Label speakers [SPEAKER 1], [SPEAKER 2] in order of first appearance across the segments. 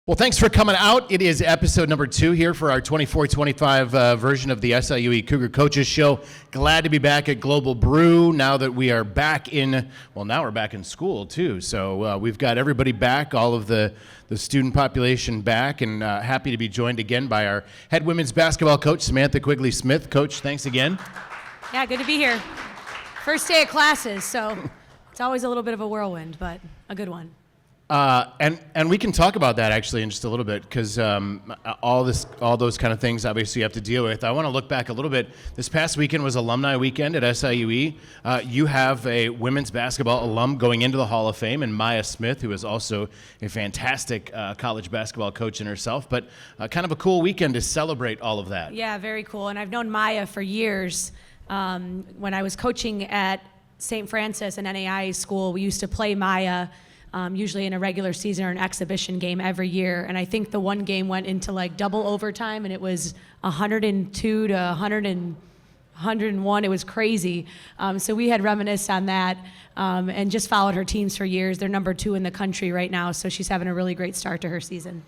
[SPEAKER 1] Well, thanks for coming out. It is episode number 2 here for our 24-25 version of the SIUE Cougar Coaches Show. Glad to be back at Global Brew now that we are back in, well, now we're back in school too. So we've got everybody back, all of the student population back, and happy to be joined again by our head women's basketball coach, Samantha Quigley-Smith. Coach, thanks again.
[SPEAKER 2] Yeah, good to be here. First day of classes, so it's always a little bit of a whirlwind, but a good one.
[SPEAKER 1] And we can talk about that actually in just a little bit because all those kind of things obviously you have to deal with. I want to look back a little bit. This past weekend was Alumni Weekend at SIUE. You have a women's basketball alum going into the Hall of Fame, and Maya Smith, who is also a fantastic college basketball coach in herself. But kind of a cool weekend to celebrate all of that.
[SPEAKER 2] Yeah, very cool. And I've known Maya for years. When I was coaching at St. Francis and NAIA school, we used to play Maya usually in a regular season or an exhibition game every year. And I think the one game went into like double overtime, and it was 102 to 101. It was crazy. So we had reminisced on that and just followed her teams for years. They're number 2 in the country right now, so she's having a really great start to her season.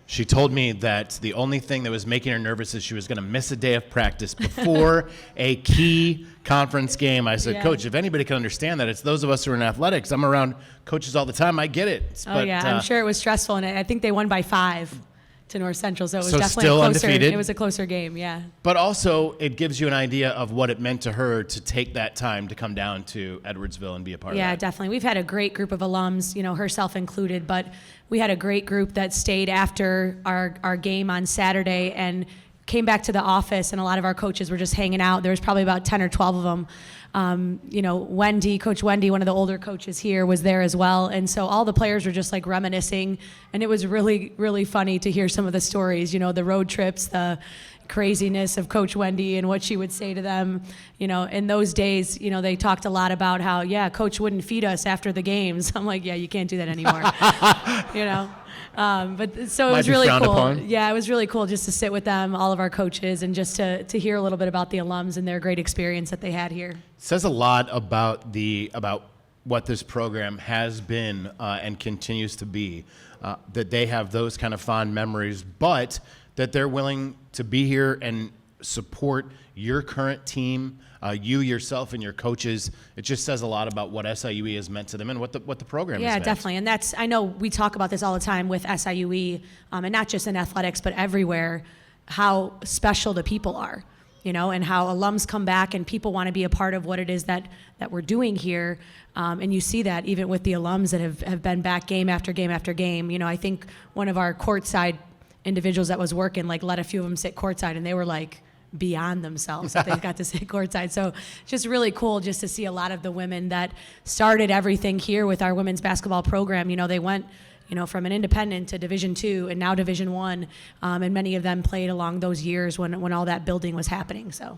[SPEAKER 1] She told me that the only thing that was making her nervous is she was going to miss a day of practice before a key conference game. I said, yeah. Coach, if anybody can understand that, it's those of us who are in athletics. I'm around coaches all the time. I get it.
[SPEAKER 2] But, I'm sure it was stressful, and I think they won by 5 to North Central, so it was definitely
[SPEAKER 1] still
[SPEAKER 2] closer.
[SPEAKER 1] Undefeated.
[SPEAKER 2] It was a closer game, yeah.
[SPEAKER 1] But also, it gives you an idea of what it meant to her to take that time to come down to Edwardsville and be a part of that.
[SPEAKER 2] Yeah, definitely. We've had a great group of alums, herself included, but we had a great group that stayed after our game on Saturday and came back to the office, and a lot of our coaches were just hanging out. There was probably about 10 or 12 of them. Coach Wendy, one of the older coaches here, was there as well. And so all the players were just like reminiscing, and it was really, really funny to hear some of the stories, the road trips, the craziness of Coach Wendy and what she would say to them. In those days, they talked a lot about how, Coach wouldn't feed us after the games. I'm like, you can't do that anymore. But so it was really cool. Upon. Yeah, it was really cool just to sit with them, all of our coaches, and just to hear a little bit about the alums and their great experience that they had here.
[SPEAKER 1] Says a lot about what this program has been and continues to be, that they have those kind of fond memories, but that they're willing to be here and support your current team, you yourself and your coaches. It just says a lot about what SIUE has meant to them and what the program is.
[SPEAKER 2] Yeah, definitely. And I know we talk about this all the time with SIUE, and not just in athletics, but everywhere, how special the people are, and how alums come back and people want to be a part of what it is that we're doing here. And you see that even with the alums that have been back game after game after game. I think one of our courtside individuals that was working, let a few of them sit courtside, and they were beyond themselves that they got to sit courtside. So just really cool just to see a lot of the women that started everything here with our women's basketball program. They went, from an independent to Division II and now Division I, and many of them played along those years when all that building was happening. So,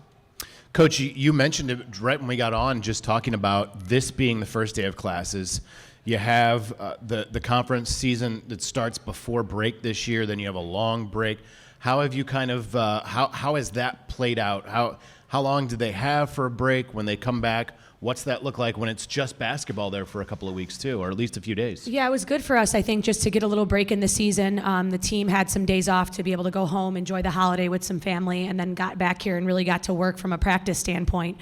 [SPEAKER 1] Coach, you mentioned it right when we got on, just talking about this being the first day of classes. You have the conference season that starts before break this year. Then you have a long break. How have you how has that played out? How long do they have for a break when they come back? What's that look like when it's just basketball there for a couple of weeks too, or at least a few days? Yeah,
[SPEAKER 2] it was good for us, I think, just to get a little break in the season. The team had some days off to be able to go home, enjoy the holiday with some family, and then got back here and really got to work from a practice standpoint.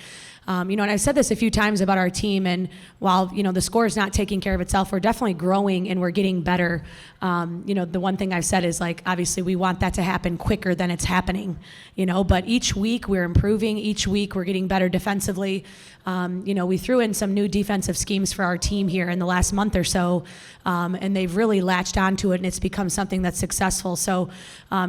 [SPEAKER 2] And I've said this a few times about our team, and while, the score is not taking care of itself, we're definitely growing and we're getting better. The one thing I've said is, obviously we want that to happen quicker than it's happening, but each week we're improving. Each week we're getting better defensively. We threw in some new defensive schemes for our team here in the last month or so, and they've really latched onto it, and it's become something that's successful. So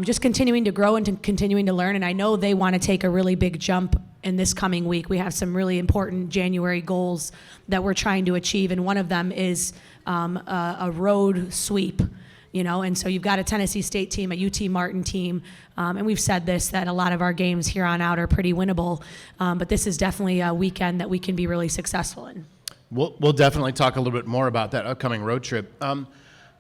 [SPEAKER 2] just continuing to grow and continuing to learn, and I know they want to take a really big jump in this coming week. We have some really important January goals that we're trying to achieve, and one of them is a road sweep. And so you've got a Tennessee State team, a UT Martin team, and we've said this, that a lot of our games here on out are pretty winnable, but this is definitely a weekend that we can be really successful in.
[SPEAKER 1] We'll definitely talk a little bit more about that upcoming road trip.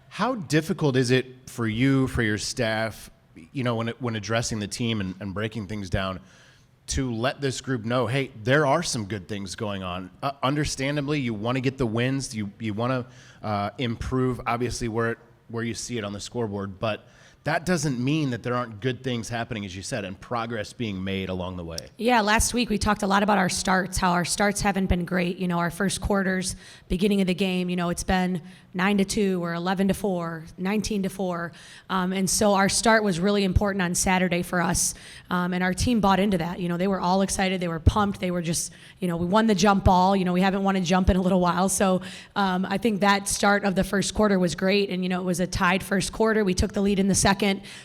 [SPEAKER 1] How difficult is it for you, for your staff, when addressing the team and breaking things down, to let this group know, hey, there are some good things going on. Understandably, you want to get the wins. You want to improve, obviously, where where you see it on the scoreboard, but that doesn't mean that there aren't good things happening, as you said, and progress being made along the way.
[SPEAKER 2] Yeah, last week we talked a lot about our starts, how our starts haven't been great. Our first quarters, beginning of the game, it's been 9-2 or 11-4, 19-4. And so our start was really important on Saturday for us. And our team bought into that. They were all excited. They were pumped. They were just, we won the jump ball. We haven't won a jump in a little while. So I think that start of the first quarter was great. And, it was a tied first quarter. We took the lead in the second.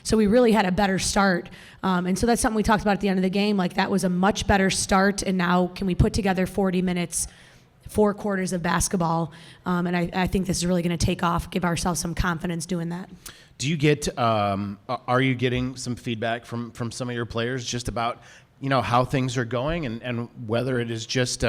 [SPEAKER 2] So we really had a better start. And so that's something we talked about at the end of the game. Like, that was a much better start. And now can we put together 40 minutes, 4 quarters of basketball? And I think this is really going to take off, give ourselves some confidence doing that.
[SPEAKER 1] Do you get, are you getting some feedback from some of your players just about, how things are going and whether it is just,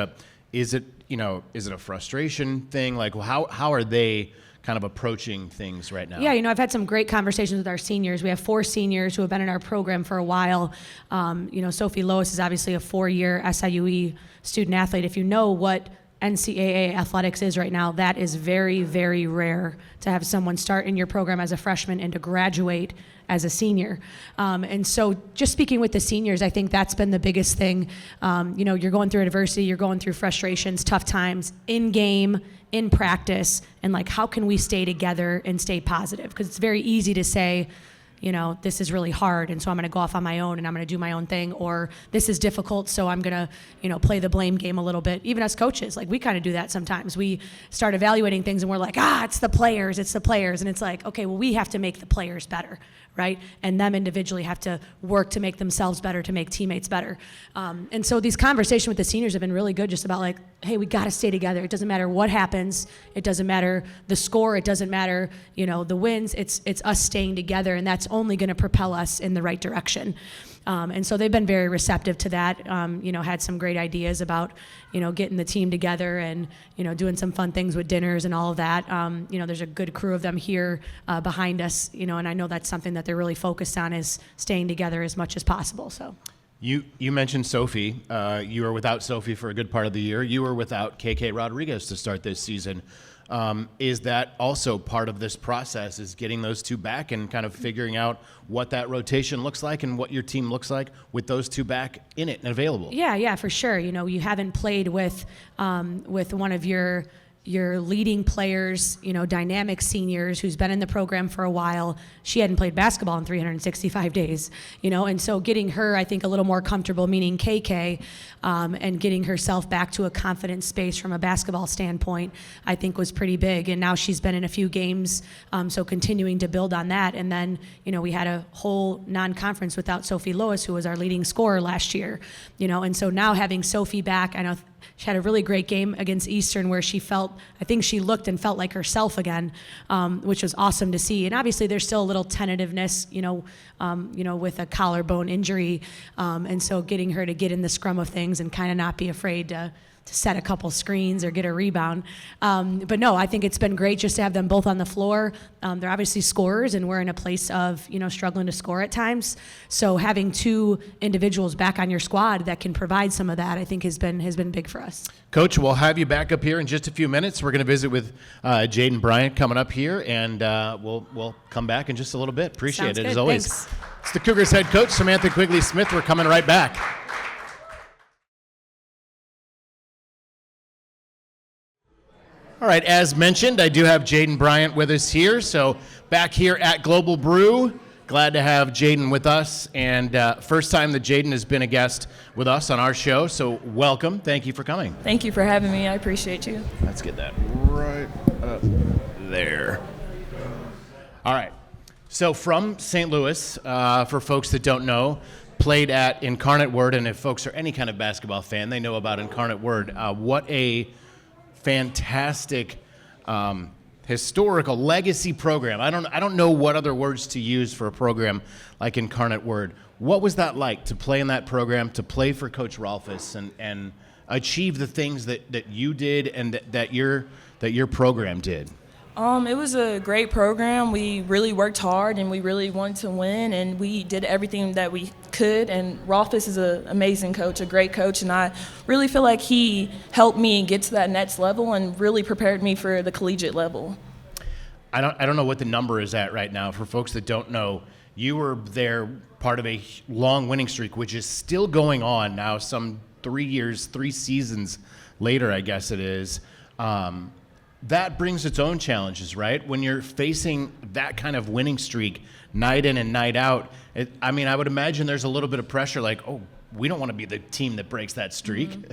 [SPEAKER 1] is it a frustration thing? Like, well, how are they kind of approaching things right now?
[SPEAKER 2] Yeah, I've had some great conversations with our seniors. We have 4 seniors who have been in our program for a while. Sophie Lois is obviously a 4-year SIUE student athlete. If you know what NCAA athletics is right now, that is very, very rare to have someone start in your program as a freshman and to graduate as a senior. And so just speaking with the seniors, I think that's been the biggest thing. You're going through adversity, you're going through frustrations, tough times, in game, in practice, and how can we stay together and stay positive? Because it's very easy to say, this is really hard, and so I'm going to go off on my own and I'm going to do my own thing, or this is difficult, so I'm going to, play the blame game a little bit. Even as coaches, we kind of do that sometimes. We start evaluating things and we're like, it's the players. And it's like, okay, well, we have to make the players better, right? And them individually have to work to make themselves better, to make teammates better. And so these conversations with the seniors have been really good, just about hey, we got to stay together. It doesn't matter what happens. It doesn't matter the score. It doesn't matter, the wins. It's us staying together, and that's only going to propel us in the right direction. And so they've been very receptive to that. Had some great ideas about, getting the team together and, doing some fun things with dinners and all of that. There's a good crew of them here behind us, and I know that's something that they're really focused on, is staying together as much as possible. So.
[SPEAKER 1] You mentioned Sophie. You were without Sophie for a good part of the year. You were without KK Rodriguez to start this season. Is that also part of this process, is getting those two back and kind of figuring out what that rotation looks like and what your team looks like with those two back in it and available?
[SPEAKER 2] Yeah, for sure. You haven't played with one of your leading players, dynamic seniors who's been in the program for a while. She hadn't played basketball in 365 days, and so getting her, I think, a little more comfortable, meaning KK, and getting herself back to a confident space from a basketball standpoint, I think was pretty big. And now she's been in a few games, so continuing to build on that. And then, we had a whole non-conference without Sophie Lois, who was our leading scorer last year, and so now having Sophie back, I know she had a really great game against Eastern where I think she looked and felt like herself again, which was awesome to see. And obviously there's still a little tentativeness, with a collarbone injury. And so getting her to get in the scrum of things and kind of not be afraid to set a couple screens or get a rebound. But no, I think it's been great just to have them both on the floor. They're obviously scorers, and we're in a place of, struggling to score at times. So having 2 individuals back on your squad that can provide some of that, I think has been big for us.
[SPEAKER 1] Coach, we'll have you back up here in just a few minutes. We're going to visit with Jaden Bryant coming up here, and we'll come back in just a little bit. Appreciate
[SPEAKER 2] Sounds
[SPEAKER 1] it,
[SPEAKER 2] good.
[SPEAKER 1] as always.
[SPEAKER 2] Thanks.
[SPEAKER 1] It's the Cougars head coach, Samantha Quigley-Smith. We're coming right back. All right, as mentioned, I do have Jaden Bryant with us here. So back here at Global Brew, glad to have Jaden with us. And first time that Jaden has been a guest with us on our show. So welcome. Thank you for coming.
[SPEAKER 3] Thank you for having me. I appreciate you.
[SPEAKER 1] Let's get that right up there. All right. So from St. Louis, for folks that don't know, played at Incarnate Word. And if folks are any kind of basketball fan, they know about Incarnate Word. What a fantastic historical legacy program. I don't know what other words to use for a program like Incarnate Word. What was that like to play in that program, to play for Coach Rolfus and achieve the things that you did and that your program did?
[SPEAKER 3] It was a great program. We really worked hard and we really wanted to win, and we did everything that we could. And Rolfus is an amazing coach, a great coach, and I really feel like he helped me get to that next level and really prepared me for the collegiate level.
[SPEAKER 1] I don't know what the number is at right now. For folks that don't know, you were there part of a long winning streak, which is still going on now, some 3 years, 3 seasons later, I guess it is. That brings its own challenges, right? When you're facing that kind of winning streak night in and night out, I would imagine there's a little bit of pressure like, oh, we don't want to be the team that breaks that streak.
[SPEAKER 3] Mm-hmm.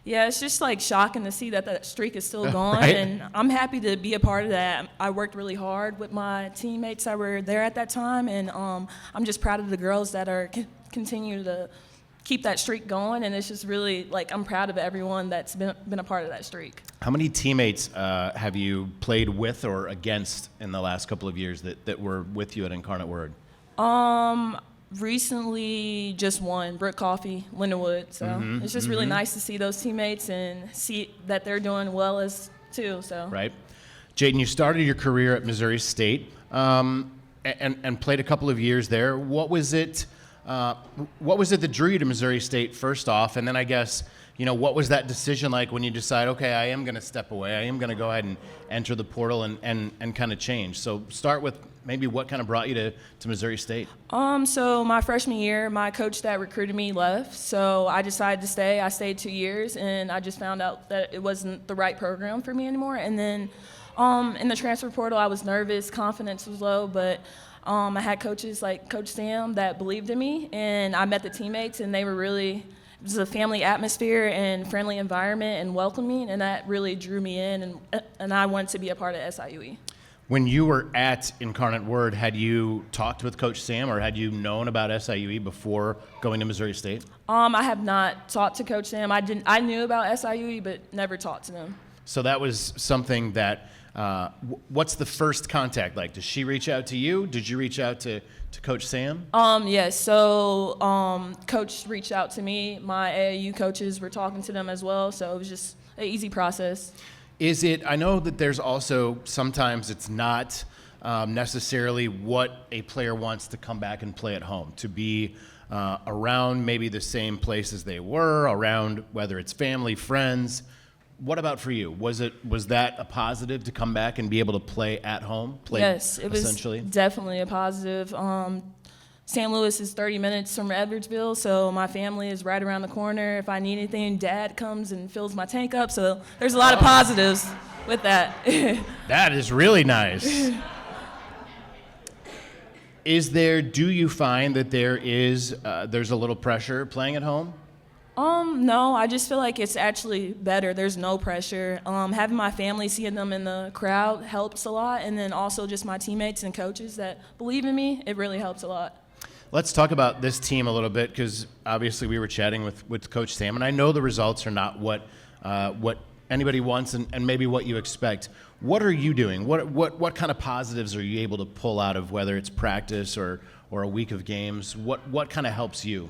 [SPEAKER 3] Yeah, it's just like shocking to see that streak is still going,
[SPEAKER 1] Right?
[SPEAKER 3] and I'm happy to be a part of that. I worked really hard with my teammates that were there at that time, and I'm just proud of the girls that are continue to keep that streak going, and it's just really, like, I'm proud of everyone that's been a part of that streak.
[SPEAKER 1] How many teammates have you played with or against in the last couple of years that were with you at Incarnate Word?
[SPEAKER 3] Recently, just one, Brooke Coffey, Lindenwood. So it's just really nice to see those teammates and see that they're doing well as too. So
[SPEAKER 1] Right. Jaden, you started your career at Missouri State and played a couple of years there. What was it that drew you to Missouri State first off? And then I guess, what was that decision like when you decide, okay, I am going to step away. I am going to go ahead and enter the portal and kind of change. So start with maybe what kind of brought you to Missouri State?
[SPEAKER 3] So my freshman year, my coach that recruited me left, so I decided to stay. I stayed 2 years, and I just found out that it wasn't the right program for me anymore. And then in the transfer portal, I was nervous, confidence was low, but I had coaches like Coach Sam that believed in me, and I met the teammates, and they were really, it was a family atmosphere and friendly environment and welcoming, and that really drew me in, and I wanted to be a part of SIUE.
[SPEAKER 1] When you were at Incarnate Word, had you talked with Coach Sam or had you known about SIUE before going to Missouri State?
[SPEAKER 3] I have not talked to Coach Sam. I knew about SIUE, but never talked to them.
[SPEAKER 1] So that was something that, what's the first contact like? Does she reach out to you? Did you reach out to Coach Sam?
[SPEAKER 3] Yes, so Coach reached out to me. My AAU coaches were talking to them as well, so it was just an easy process.
[SPEAKER 1] I know that there's also, sometimes it's not necessarily what a player wants to come back and play at home, to be around maybe the same places they were, around whether it's family, friends. What about for you? Was that a positive to come back and be able to play at home?
[SPEAKER 3] Yes, it was
[SPEAKER 1] essentially?
[SPEAKER 3] definitely a positive. St. Louis is 30 minutes from Edwardsville, so my family is right around the corner. If I need anything, Dad comes and fills my tank up, so there's a lot of positives with that.
[SPEAKER 1] That is really nice. Do you find that there's a little pressure playing at home?
[SPEAKER 3] No, I just feel like it's actually better. There's no pressure. Having my family, seeing them in the crowd helps a lot, and then also just my teammates and coaches that believe in me, it really helps a lot.
[SPEAKER 1] Let's talk about this team a little bit, because obviously we were chatting with Coach Sam, and I know the results are not what anybody wants and maybe what you expect. What are you doing? What kind of positives are you able to pull out of, whether it's practice or a week of games? What kind of helps you?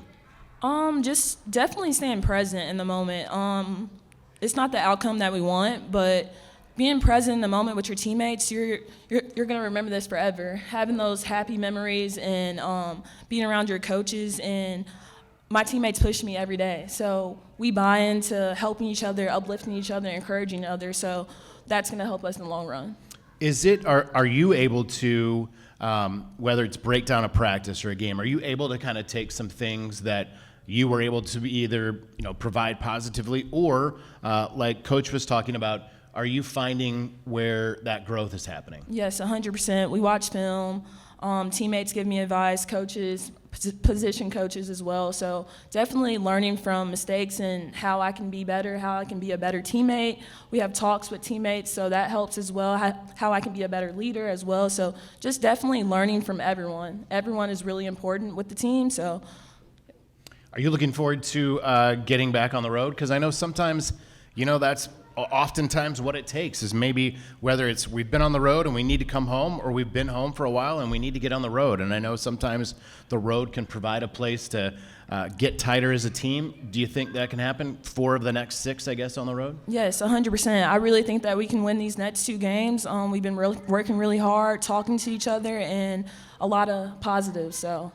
[SPEAKER 3] Just definitely staying present in the moment. It's not the outcome that we want, but being present in the moment with your teammates, you're gonna remember this forever. Having those happy memories and being around your coaches, and my teammates push me every day. So we buy into helping each other, uplifting each other, encouraging others. So that's gonna help us in the long run.
[SPEAKER 1] Are you able to, whether it's break down a practice or a game, are you able to kind of take some things that you were able to either provide positively, or like Coach was talking about, are you finding where that growth is happening?
[SPEAKER 3] Yes, 100%. We watch film. Teammates give me advice, coaches, position coaches as well. So definitely learning from mistakes and how I can be better, how I can be a better teammate. We have talks with teammates, so that helps as well, how I can be a better leader as well. So just definitely learning from everyone. Everyone is really important with the team. So,
[SPEAKER 1] are you looking forward to getting back on the road? Because I know sometimes, that's oftentimes what it takes, is maybe whether it's we've been on the road and we need to come home, or we've been home for a while and we need to get on the road. And I know sometimes the road can provide a place to get tighter as a team. Do you think that can happen? 4 of the next 6, I guess, on the road?
[SPEAKER 3] Yes, 100%. I really think that we can win these next 2 games. We've been working really hard, talking to each other, and a lot of positives. So,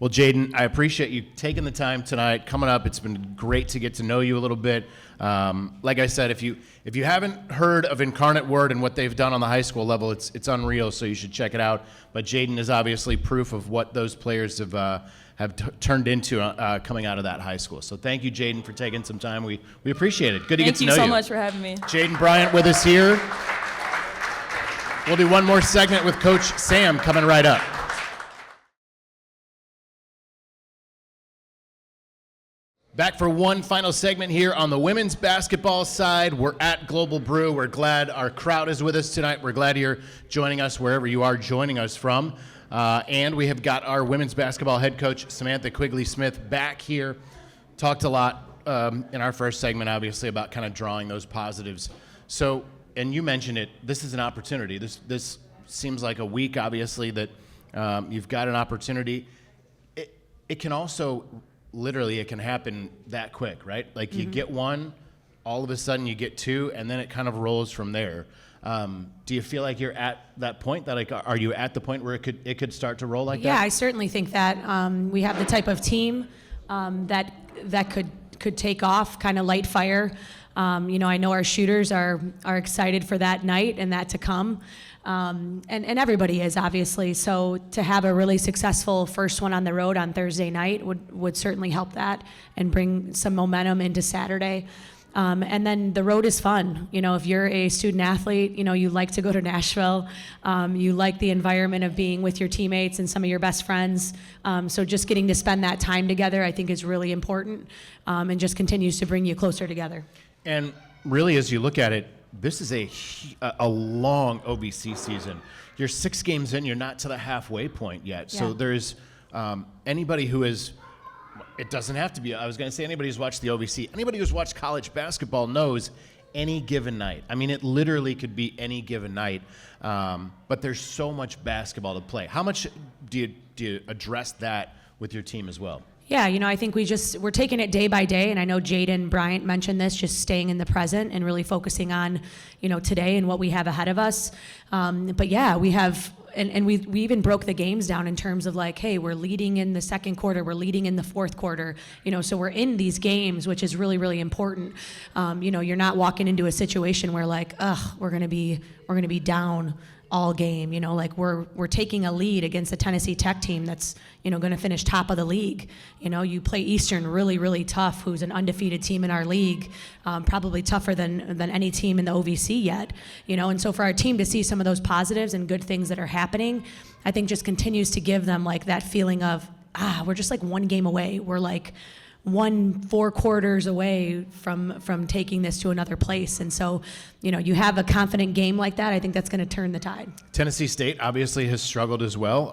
[SPEAKER 1] Well, Jaden, I appreciate you taking the time tonight, coming up. It's been great to get to know you a little bit. Like I said, if you haven't heard of Incarnate Word and what they've done on the high school level, it's unreal. So you should check it out. But Jaden is obviously proof of what those players have turned into coming out of that high school. So thank you, Jaden, for taking some time. We appreciate it. Good to get to know you.
[SPEAKER 3] Thank you so much for having me.
[SPEAKER 1] Jaden Bryant with us here. We'll do one more segment with Coach Sam coming right up. Back for one final segment here on the women's basketball side. We're at Global Brew. We're glad our crowd is with us tonight. We're glad you're joining us wherever you are joining us from. And we have got our women's basketball head coach, Samantha Quigley-Smith, back here. Talked a lot in our first segment, obviously, about kind of drawing those positives. So, and you mentioned it, this is an opportunity. This seems like a week, obviously, that you've got an opportunity. It can also... Literally, it can happen that quick, right? Like you get one, all of a sudden you get two, and then it kind of rolls from there. Do you feel like you're at that point? That like, are you at the point where it could start to roll like that?
[SPEAKER 2] Yeah, I certainly think that we have the type of team that could take off, kind of light fire. I know our shooters are excited for that night and that to come. And everybody is, obviously. So to have a really successful first one on the road on Thursday night would certainly help that and bring some momentum into Saturday. And then the road is fun. If you're a student athlete, you like to go to Nashville. You like the environment of being with your teammates and some of your best friends. So just getting to spend that time together, I think, is really important and just continues to bring you closer together. And
[SPEAKER 1] really, as you look at it, this is a long OVC season. You're 6 games in. You're not to the halfway point yet.
[SPEAKER 2] Yeah.
[SPEAKER 1] So there's anybody who is – it doesn't have to be – I was going to say anybody who's watched the OVC. Anybody who's watched college basketball knows any given night. I mean, it literally could be any given night. But there's so much basketball to play. How much do you address that with your team as well?
[SPEAKER 2] Yeah, I think we're taking it day by day, and I know Jaden Bryant mentioned this, just staying in the present and really focusing on, today and what we have ahead of us. But yeah, we have, and we even broke the games down in terms of like, hey, we're leading in the second quarter, we're leading in the fourth quarter, so we're in these games, which is really, really important. You're not walking into a situation where like, we're gonna be down all game, like we're taking a lead against a Tennessee Tech team that's, going to finish top of the league. You play Eastern really, really tough, who's an undefeated team in our league, probably tougher than any team in the OVC yet, and so for our team to see some of those positives and good things that are happening, I think just continues to give them like that feeling of, we're just like one game away. We're like 4 quarters away from taking this to another place. And so, you have a confident game like that, I think that's going to turn the tide.
[SPEAKER 1] Tennessee State obviously has struggled as well,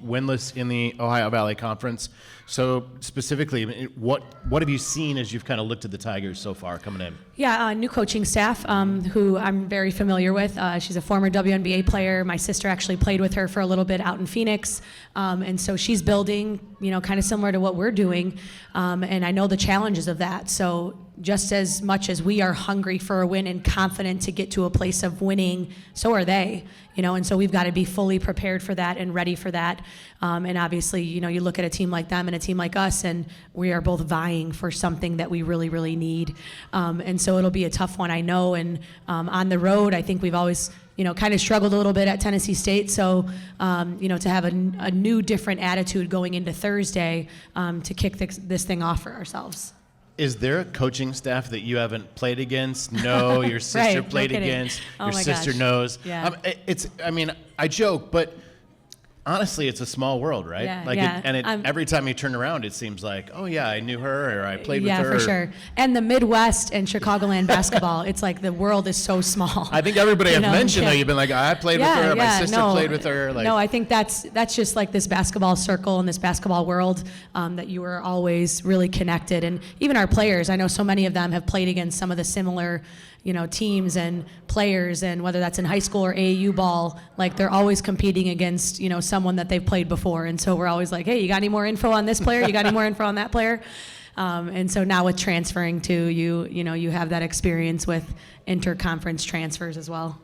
[SPEAKER 1] winless in the Ohio Valley Conference. So specifically, what have you seen as you've kind of looked at the Tigers so far coming in?
[SPEAKER 2] Yeah, new coaching staff who I'm very familiar with. She's a former WNBA player. My sister actually played with her for a little bit out in Phoenix. And so she's building, kind of similar to what we're doing. And I know the challenges of that. So just as much as we are hungry for a win and confident to get to a place of winning, so are they, and so we've got to be fully prepared for that and ready for that. And obviously, you look at a team like them and a team like us, and we are both vying for something that we really, really need. And so it'll be a tough one, I know. And on the road, I think we've always, kind of struggled a little bit at Tennessee State. So, to have a new, different attitude going into Thursday to kick this thing off for ourselves.
[SPEAKER 1] Is there a coaching staff that you haven't played against? No, your sister
[SPEAKER 2] Right,
[SPEAKER 1] played
[SPEAKER 2] no kidding.
[SPEAKER 1] against.
[SPEAKER 2] Oh
[SPEAKER 1] Your
[SPEAKER 2] my
[SPEAKER 1] sister
[SPEAKER 2] gosh.
[SPEAKER 1] knows.
[SPEAKER 2] Yeah.
[SPEAKER 1] I joke, but honestly, it's a small world, right?
[SPEAKER 2] Yeah, yeah.
[SPEAKER 1] Every time you turn around, it seems like, oh yeah, I knew her, or I played with her.
[SPEAKER 2] Yeah, for sure. And the Midwest and Chicagoland basketball, it's like the world is so small.
[SPEAKER 1] I think everybody has mentioned that. You've been like, I played with her, my sister played with her.
[SPEAKER 2] No, I think that's just like this basketball circle and this basketball world that you are always really connected. And even our players, I know so many of them have played against some of the similar teams and players, and whether that's in high school or AAU ball, like they're always competing against, someone that they've played before. And so we're always like, hey, you got any more info on this player? You got any more info on that player? And so now with transferring to you have that experience with interconference transfers as well.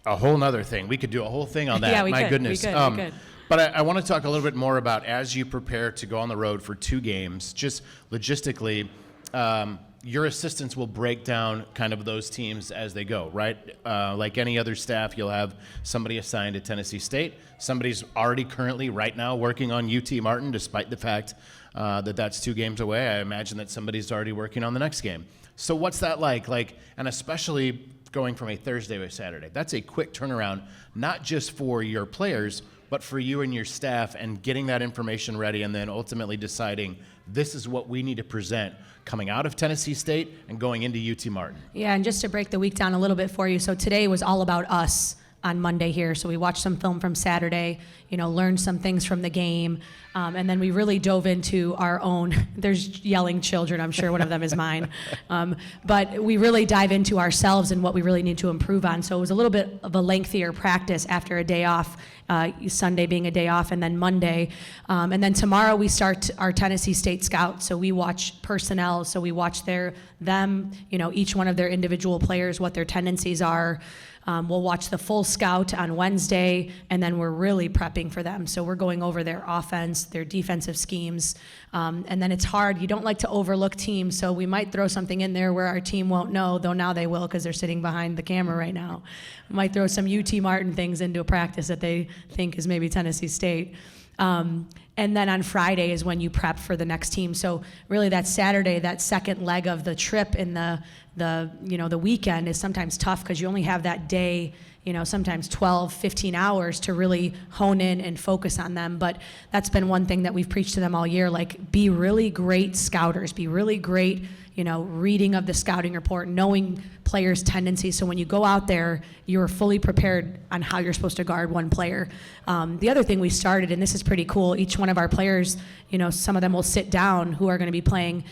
[SPEAKER 1] A whole nother thing. We could do a whole thing on that.
[SPEAKER 2] Yeah, we
[SPEAKER 1] My
[SPEAKER 2] could.
[SPEAKER 1] goodness.
[SPEAKER 2] We could.
[SPEAKER 1] But I want to talk a little bit more about as you prepare to go on the road for 2 games, just logistically, your assistants will break down kind of those teams as they go, right? Like any other staff, you'll have somebody assigned to Tennessee State. Somebody's already currently right now working on UT Martin, despite the fact that that's 2 games away. I imagine that somebody's already working on the next game. So what's that like? And especially going from a Thursday to a Saturday. That's a quick turnaround, not just for your players, but for you and your staff, and getting that information ready and then ultimately deciding this is what we need to present coming out of Tennessee State and going into UT Martin.
[SPEAKER 2] Yeah, and just to break the week down a little bit for you, so today was all about us on Monday here. So we watched some film from Saturday, learned some things from the game, and then we really dove into our own, there's yelling children, I'm sure one of them is mine, but we really dive into ourselves and what we really need to improve on. So it was a little bit of a lengthier practice after a day off, Sunday being a day off, and then Monday. And then tomorrow we start our Tennessee State Scouts. So we watch personnel, so we watch them, each one of their individual players, what their tendencies are. We'll watch the full scout on Wednesday, and then we're really prepping for them. So we're going over their offense, their defensive schemes, and then it's hard. You don't like to overlook teams, so we might throw something in there where our team won't know, though now they will because they're sitting behind the camera right now. We might throw some UT Martin things into a practice that they think is maybe Tennessee State. And then on Friday is when you prep for the next team. So really that Saturday, that second leg of the trip in the weekend is sometimes tough because you only have that day, sometimes 12, 15 hours to really hone in and focus on them. But that's been one thing that we've preached to them all year, like be really great scouters, be really great, reading of the scouting report, knowing players' tendencies. So when you go out there, you're fully prepared on how you're supposed to guard one player. The other thing we started, and this is pretty cool, each one of our players, some of them will sit down who are going to be playing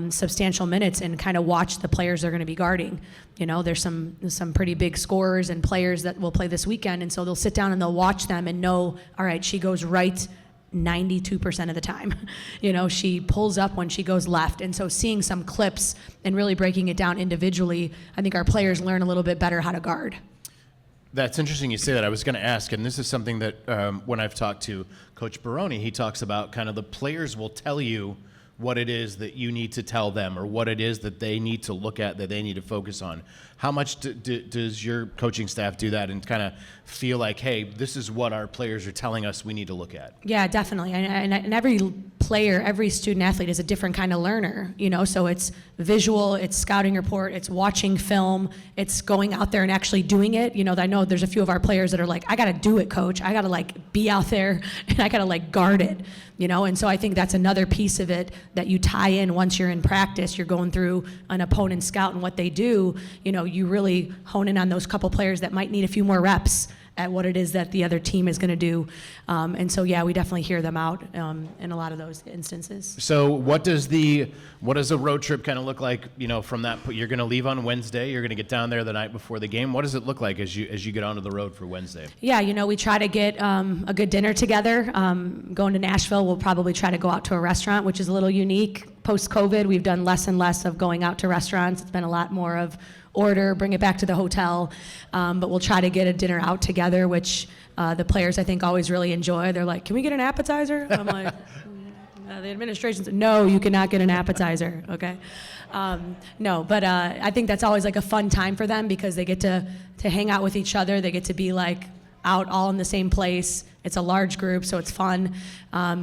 [SPEAKER 2] substantial minutes and kind of watch the players they're going to be guarding. There's some pretty big scorers and players that will play this weekend, and so they'll sit down and they'll watch them and know, all right, she goes right 92% of the time. She pulls up when she goes left. And so seeing some clips and really breaking it down individually, I think our players learn a little bit better how to guard.
[SPEAKER 1] That's interesting you say that. I was going to ask, and this is something that when I've talked to Coach Baroni, he talks about kind of the players will tell you what it is that you need to tell them or what it is that they need to look at, that they need to focus on. How much does your coaching staff do that and kind of feel like, hey, this is what our players are telling us we need to look at?
[SPEAKER 2] Yeah, definitely. And every player, every student athlete is a different kind of learner, so it's visual, it's scouting report, it's watching film, it's going out there and actually doing it. I know there's a few of our players that are like, I got to do it, coach. I got to be out there and I got to guard it, and so I think that's another piece of it that you tie in once you're in practice. You're going through an opponent scout and what they do, you really hone in on those couple players that might need a few more reps at what it is that the other team is going to do. And so, yeah, we definitely hear them out in a lot of those instances.
[SPEAKER 1] So what does a road trip kind of look like, from that? You're going to leave on Wednesday. You're going to get down there the night before the game. What does it look like as you get onto the road for Wednesday?
[SPEAKER 2] Yeah, we try to get a good dinner together. Going to Nashville, we'll probably try to go out to a restaurant, which is a little unique. Post-COVID, we've done less and less of going out to restaurants. It's been a lot more of order, bring it back to the hotel, but we'll try to get a dinner out together, which the players I think always really enjoy. They're like, can we get an appetizer? I'm like, the administration said, no, you cannot get an appetizer, okay? No, but I think that's always a fun time for them because they get to hang out with each other. They get to be out all in the same place. It's a large group, so it's fun.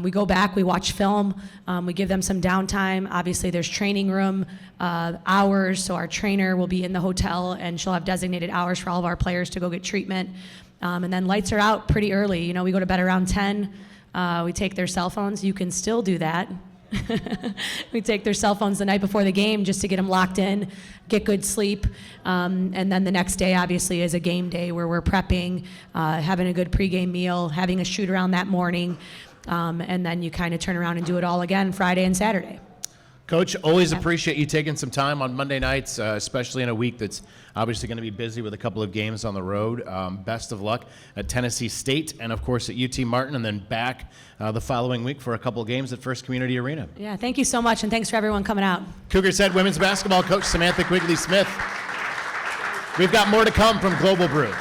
[SPEAKER 2] We go back, we watch film, we give them some downtime. Obviously, there's training room hours, so our trainer will be in the hotel, and she'll have designated hours for all of our players to go get treatment. And then lights are out pretty early. We go to bed around 10. We take their cell phones. You can still do that. We take their cell phones the night before the game just to get them locked in, get good sleep, and then the next day obviously is a game day where we're prepping, having a good pregame meal, having a shoot around that morning, and then you kind of turn around and do it all again Friday and Saturday.
[SPEAKER 1] Coach, always appreciate you taking some time on Monday nights, especially in a week that's obviously going to be busy with a couple of games on the road. Best of luck at Tennessee State and, of course, at UT Martin, and then back the following week for a couple of games at First Community Arena.
[SPEAKER 2] Yeah, thank you so much, and thanks for everyone coming out.
[SPEAKER 1] Cougars head women's basketball coach Samantha Quigley-Smith. We've got more to come from Global Brew.